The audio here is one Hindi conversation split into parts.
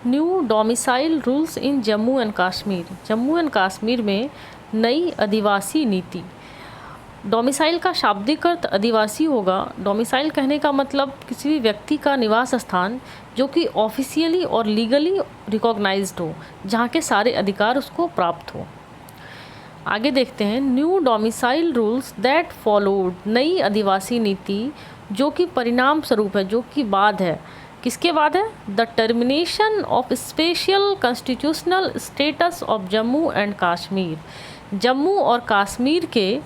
New domicile rules in Jammu and Kashmir. Jammu and Kashmir में नई आदिवासी नीति। डोमिसाइल का शाब्दिक अर्थ आदिवासी होगा। डोमिसाइल कहने का मतलब किसी भी व्यक्ति का निवास स्थान जो कि ऑफिशियली और लीगली रिकॉग्नाइज्ड हो, जहाँ के सारे अधिकार उसको प्राप्त हो। आगे देखते हैं, new domicile rules that followed. नई आदिवासी नीति जो कि परिणाम स्वरूप है, जो कि बाद है। किसके बाद है? The termination of special constitutional status of Jammu and Kashmir. Jammu और कश्मीर के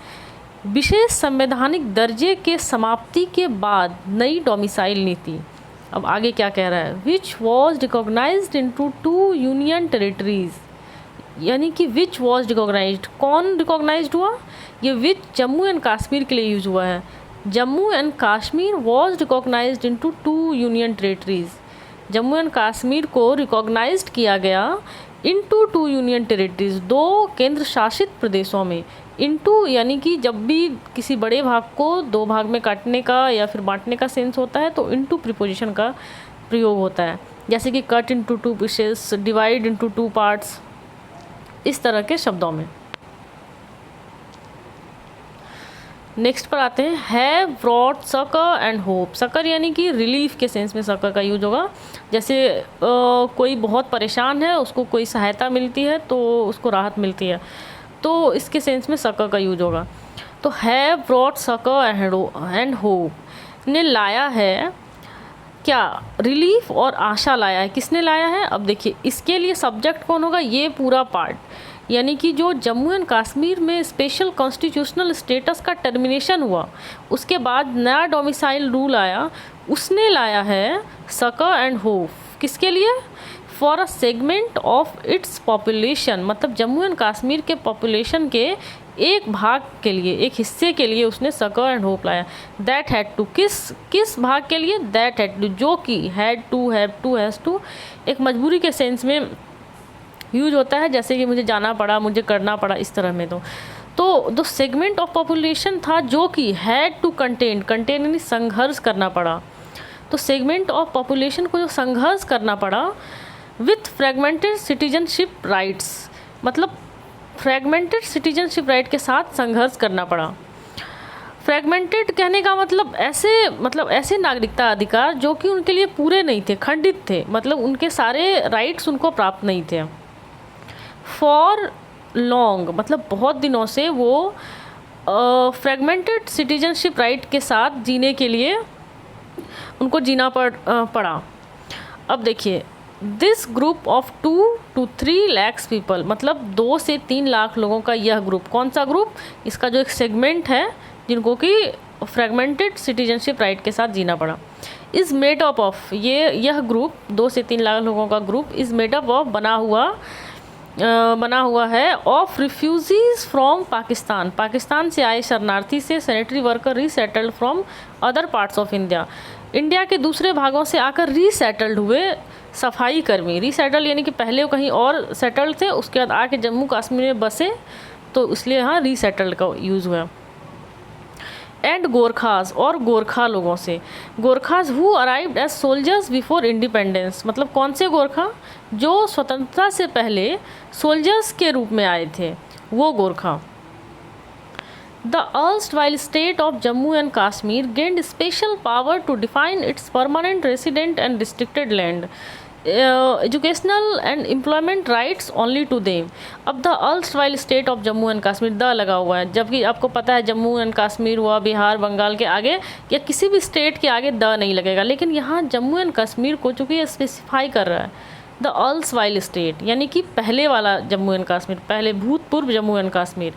विशेष संवैधानिक दर्जे के समाप्ति के बाद नई डोमिसाइल नीति। अब आगे क्या कह रहा है? Which was recognised into 2 union territories. यानी कि विच वॉज रिकॉग्नाइज्ड, कौन रिकॉग्नाइज्ड हुआ? ये विच जम्मू एंड कश्मीर के लिए यूज हुआ है। Jammu and Kashmir was recognised into 2 union territories. Jammu and Kashmir को रिकॉग्नाइज्ड किया गया इनटू 2 यूनियन टेरिटरीज, 2 केंद्र शासित प्रदेशों में। इनटू यानी कि जब भी किसी बड़े भाग को 2 भाग में काटने का या फिर बांटने का सेंस होता है तो इनटू प्रीपोजिशन का प्रयोग होता है, जैसे कि cut into 2 pieces, divide into 2 parts, इस तरह के शब्दों में। नेक्स्ट पर आते हैं, have brought sucker and hope. Sucker यानी कि रिलीफ के सेंस में सकर का यूज होगा। जैसे कोई बहुत परेशान है, उसको कोई सहायता मिलती है तो उसको राहत मिलती है, तो इसके सेंस में सकर का यूज होगा। तो have brought sucker and hope ने लाया है क्या? रिलीफ और आशा लाया है। किसने लाया है? अब देखिए, इसके लिए सब्जेक्ट कौन होगा? ये पूरा पार्ट, यानी कि जो जम्मू एंड कश्मीर में स्पेशल कॉन्स्टिट्यूशनल स्टेटस का टर्मिनेशन हुआ, उसके बाद नया डोमिसाइल रूल आया, उसने लाया है सकर एंड होप। किसके लिए? For a segment of its population, मतलब जम्मू एंड कश्मीर के पॉपुलेशन के एक भाग के लिए, एक हिस्से के लिए उसने सकर एंड होप लाया। दैट हैड टू, किस भाग के लिए? दैट हैड टू, जो कि had to, have to, has to, एक मजबूरी के सेंस में यूज होता है, जैसे कि मुझे जाना पड़ा, मुझे करना पड़ा, इस तरह में। तो जो सेगमेंट ऑफ पॉपुलेशन था जो कि हैड टू कंटेन यानी संघर्ष करना पड़ा, तो सेगमेंट ऑफ पॉपुलेशन को जो संघर्ष करना पड़ा विथ फ्रेगमेंटेड सिटीजनशिप राइट्स, मतलब फ्रेगमेंटेड सिटीजनशिप राइट के साथ संघर्ष करना पड़ा। फ्रेगमेंटेड कहने का मतलब ऐसे नागरिकता अधिकार जो कि उनके लिए पूरे नहीं थे, खंडित थे, मतलब उनके सारे राइट्स उनको प्राप्त नहीं थे। फॉर लॉन्ग मतलब बहुत दिनों से वो फ्रेगमेंटेड सिटीजनशिप राइट के साथ जीने के लिए उनको जीना पड़ा। अब देखिए, this group of 2 to 3 lakhs people, मतलब 2 से 3 लाख लोगों का यह ग्रुप, कौन सा ग्रुप? इसका जो एक सेगमेंट है जिनको कि फ्रेगमेंटेड सिटीजनशिप राइट के साथ जीना पड़ा, इज़ मेड अप ऑफ, यह ग्रुप 2 से 3 लाख लोगों का group is made up of, बना हुआ है of refugees from Pakistan, Pakistan से आए शरणार्थी से, sanitary worker resettled from other parts of India, India के दूसरे भागों से आकर रीसेटल्ड हुए सफाई कर्मी। रीसेटल यानी कि पहले वो कहीं और सेटल्ड थे, उसके बाद आके जम्मू कश्मीर में बसे, तो इसलिए यहाँ रीसेटल्ड का यूज़ हुआ। एंड गोरखाज, और गोरखा लोगों से, Gorkhas who arrived as soldiers before independence, मतलब कौन से गोरखा? जो स्वतंत्रता से पहले सोल्जर्स के रूप में आए थे, वो Gorkha. The erstwhile state of Jammu and Kashmir gained special power to define its permanent resident and restricted land, educational and employment rights only to them। अब the erstwhile state of Jammu and Kashmir, the लगा हुआ है, जबकि आपको पता है जम्मू एंड कश्मीर हुआ बिहार बंगाल के आगे या किसी भी स्टेट के आगे द नहीं लगेगा, लेकिन यहाँ जम्मू एंड कश्मीर को चूँकि ये स्पेसिफाई कर रहा है, द erstwhile स्टेट यानी कि पहले वाला जम्मू एंड कश्मीर, पहले भूतपूर्व Jammu and Kashmir.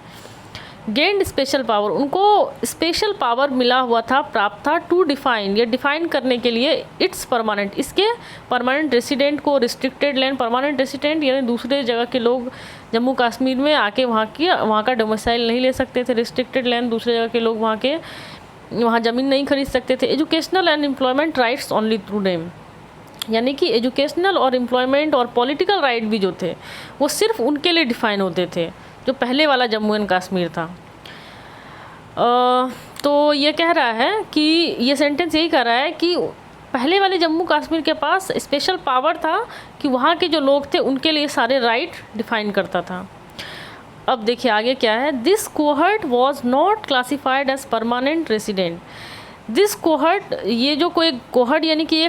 Gained special power, उनको स्पेशल पावर मिला हुआ था, प्राप्त था, टू डिफाइन, ये डिफाइन करने के लिए इट्स परमानेंट, इसके परमानेंट रेसिडेंट को, रिस्ट्रिक्टेड लैंड, परमानेंट रेसिडेंट यानी दूसरे जगह के लोग जम्मू कश्मीर में आके वहाँ का डोमिसाइल नहीं ले सकते थे, रिस्ट्रिक्टेड लैंड दूसरे जगह के लोग वहाँ ज़मीन नहीं खरीद सकते थे। Educational and employment rights only through them, यानी कि एजुकेशनल और एम्प्लॉयमेंट और पॉलिटिकल राइट भी जो थे वो सिर्फ उनके लिए डिफ़ाइन होते थे, जो पहले वाला जम्मू एंड कश्मीर था। तो ये कह रहा है कि ये सेंटेंस यही कह रहा है कि पहले वाले जम्मू कश्मीर के पास स्पेशल पावर था कि वहाँ के जो लोग थे उनके लिए सारे राइट डिफाइन करता था। अब देखिए आगे क्या है, this cohort was not classified as permanent resident. This cohort, ये जो कोई कोहर्ट यानी कि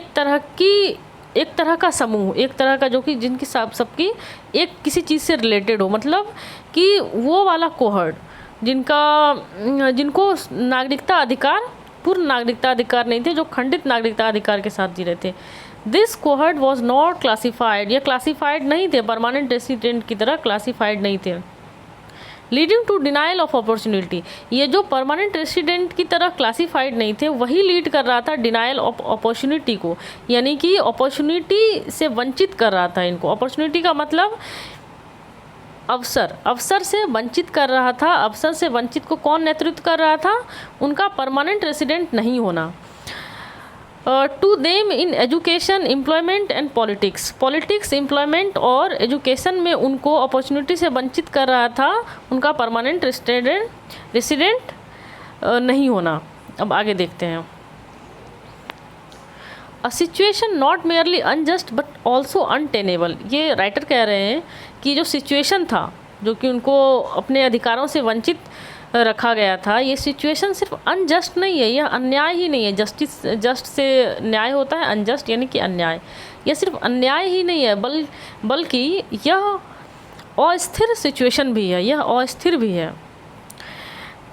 एक तरह का समूह, एक तरह का जो कि जिनकी सबकी एक किसी चीज़ से रिलेटेड हो, मतलब कि वो वाला कोहर्ट जिनको नागरिकता अधिकार, पूर्ण नागरिकता अधिकार नहीं थे, जो खंडित नागरिकता अधिकार के साथ जी रहे थे। This cohort was not classified, ये क्लासिफाइड नहीं थे, परमानेंट रेसिडेंट की तरह क्लासिफाइड नहीं थे। Leading to denial of opportunity, ये जो परमानेंट रेसिडेंट की तरह क्लासिफाइड नहीं थे वही लीड कर रहा था डिनाइल ऑफ अपॉर्चुनिटी को, यानी कि अपॉर्चुनिटी से वंचित कर रहा था इनको। अपॉर्चुनिटी का मतलब अवसर से वंचित कर रहा था। अवसर से वंचित को कौन नेतृत्व कर रहा था? उनका परमानेंट रेसिडेंट नहीं होना। To them in education, employment and politics, employment और एजुकेशन में उनको अपॉर्चुनिटी से वंचित कर रहा था, उनका परमानेंट रेसिडेंट नहीं होना। अब आगे देखते हैं। A situation not merely unjust but also untenable, ये राइटर कह रहे हैं कि जो सिचुएशन था, जो कि उनको अपने अधिकारों से वंचित रखा गया था, ये सिचुएशन सिर्फ अनजस्ट नहीं है, यह अन्याय ही नहीं है। जस्ट से न्याय होता है, अनजस्ट यानी कि अन्याय। यह सिर्फ अन्याय ही नहीं है बल्कि यह अस्थिर सिचुएशन भी है, यह अस्थिर भी है।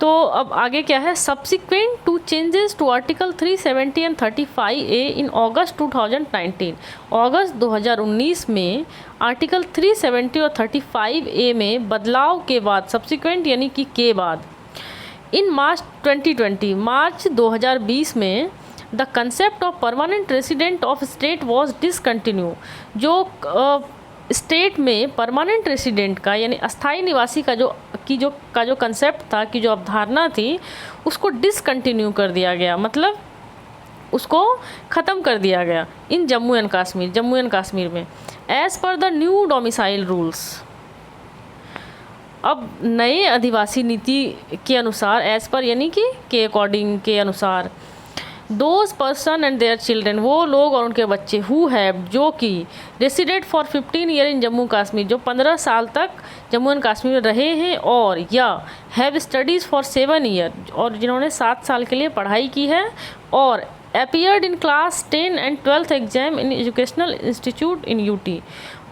तो अब आगे क्या है, subsequent to changes to article 370 and 35A in August 2019, अगस्त 2019 में आर्टिकल 370 और 35A में बदलाव के बाद, सब्सिक्वेंट यानी कि के बाद, इन मार्च 2020 में the concept of permanent resident of state was discontinue, जो स्टेट में परमानेंट रेसिडेंट का यानी अस्थाई निवासी का जो कंसेप्ट था, कि जो अवधारणा थी, उसको डिसकंटिन्यू कर दिया गया, मतलब उसको ख़त्म कर दिया गया इन जम्मू एंड कश्मीर में as per the new domicile rules. अब नए अधिवासी नीति के अनुसार, एज़ पर यानी कि के अकॉर्डिंग, के अनुसार, those person and their children, वो लोग और उनके बच्चे, हु हैव, जो कि resided for 15 year in Jammu Kashmir, जो 15 साल तक जम्मू एंड कश्मीर में रहे हैं, और या हैव स्टडीज़ फॉर 7 ईयर, और जिन्होंने 7 साल के लिए पढ़ाई की है, और appeared in class 10 and 12th exam in educational institute in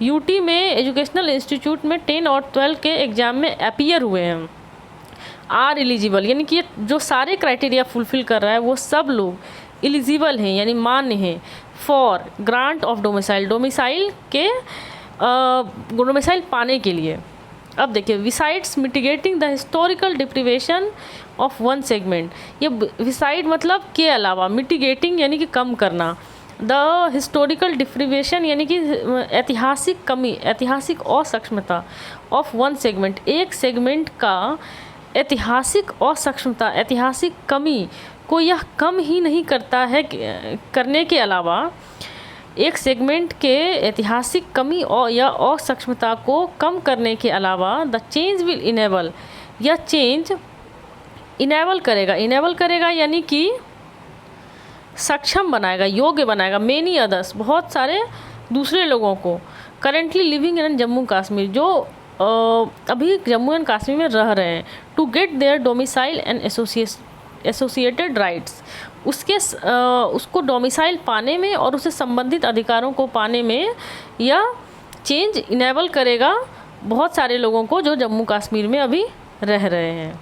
UT में एजुकेशनल इंस्टीट्यूट में 10 और 12 के एग्ज़ाम में अपीयर हुए हैं, आर एलिजिबल, यानी कि जो सारे क्राइटेरिया फुलफ़िल कर रहा है वो सब लोग एलिजिबल हैं, यानी मान्य हैं फॉर ग्रांट ऑफ डोमिसाइल पाने के लिए। अब देखिए, besides mitigating the historical deprivation of one segment, ये विसाइड मतलब के अलावा, मिटिगेटिंग यानी कि कम करना, द हिस्टोरिकल डिप्रिवेशन यानी कि ऐतिहासिक कमी, ऐतिहासिक असक्षमता ऑफ वन सेगमेंट, एक सेगमेंट का ऐतिहासिक असक्षमता, ऐतिहासिक कमी को यह कम ही नहीं करता है, करने के अलावा एक सेगमेंट के ऐतिहासिक कमी और या असक्षमता को कम करने के अलावा द चेंज विल इनेबल, यह चेंज इनेबल करेगा यानी कि सक्षम बनाएगा, योग्य बनाएगा, मेनी अदर्स, बहुत सारे दूसरे लोगों को, currently living in Jammu Kashmir, जो अभी जम्मू एंड कश्मीर में रह रहे हैं, to get their domicile and associated rights, उसको डोमिसाइल पाने में और उससे संबंधित अधिकारों को पाने में यह चेंज इनेबल करेगा बहुत सारे लोगों को जो जम्मू कश्मीर में अभी रह रहे हैं।